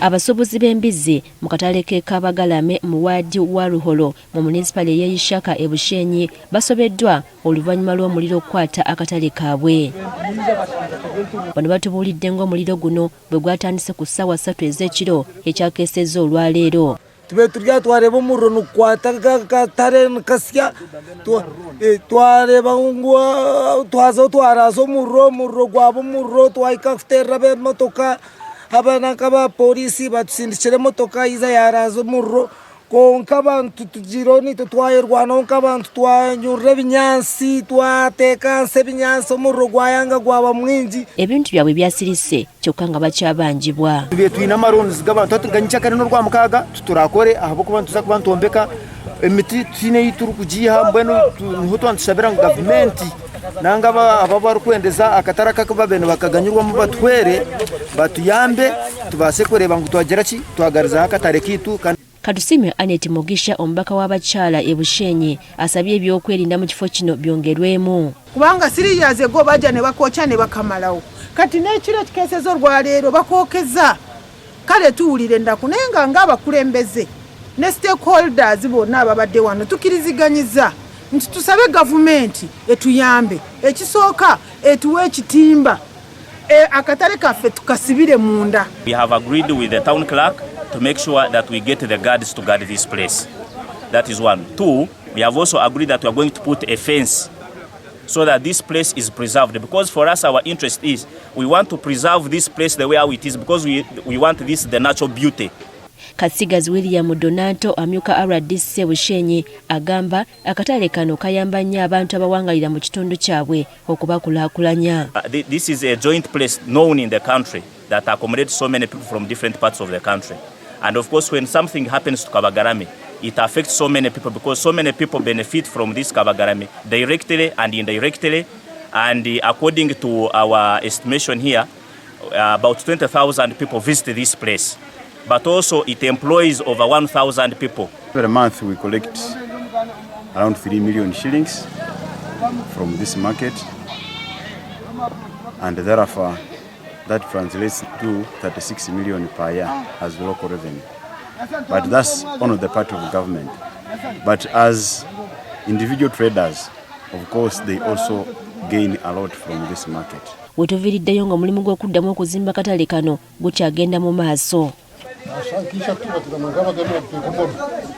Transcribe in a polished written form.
Abasuubuzi b'embizzi mu katale k'e Kabagarame mu waadi wa Ruharo mu Munisipaali y'e Ishaka e Bushenyi basobeddwa oluvanyuma lw'omuliro okukwata akatale kaabwe. Bano batubuulidde ng'omuliro guno bwe gwatandise ku ssaawa 3 ez'ekiro ekyakeesezza olwaleero. Tube turya twareba omurro nukwata Katale nkasya twareba twaza twaraza omurro gwaba omurro twahika kuterera b'emotoka abana nk'abapoliisi batusindikira emotoka iza yaraza omurro konka abantu tugironi twayirwanaho nk'abantu twanyurra ebinyansi twateekansa ebinyansi omurro gwayanga gwaba mwingi. Ebintu byabwe byasirise kyokka nga bakyabanjibwa. Tuyina amaronizi g'abantu atuganyikya kare n'orwamukaaga tuturakore ahabw'okuba nituza kuba ntombeka emiti tuyine ei turikugiiha mbwenu niho twantushabira ngu gavumenti nanga aba barikwendeza akatara kakuba bene bakaganyirwamu batwere batuyambe tubase kureba ngu twagira ki twagarizaho akatare kiitu. Katusime Anet Mugisha omubaka w'abakyala e Bushenyi asabye ebyokwerinda mu kifo kino byongerwemu. Kubanga siriyaze go bajja ne bakoocha ne bakamalawo. Kati n'ekiro kikeesezo olwaleero bakookeza. Kale tuwulire ndakunenga ng'abakulembeze ne stakeholders bonna ababadde wano tukiriziganyiza nti tusabe gavumenti etuyambe ekisooka etuwe ekitimba akatale kaffe tukasibire munda. We have agreed with the town clerk to make sure that we get the guards to guard this place. That is one. Two, we have also agreed that we are going to put a fence so that this place is preserved. Because for us, our interest is we want to preserve this place the way how it is because we want this the natural beauty. Kasigazi William Donato amyuka RDC Bushenyi agamba akatale kano kayamba nnyo abantu abawangalira mu kitundu kyabwe okubakulaakulanya. This is a joint place known in the country that accommodates so many people from different parts of the country. And of course, when something happens to Kabagarame, it affects so many people because so many people benefit from this Kabagarame directly and indirectly. And according to our estimation here, about 20,000 people visit this place. But also it employs over 1,000 people. Every month we collect around 3 million shillings from this market, and therefore that translates to 36 million per year as local revenue. But that's on the part of the government. But as individual traders, of course, they also gain a lot from this market. Wetuviriddeyo ng'omulimu gw'okuddamu okuzimba katale kano gukyagenda mu maaso.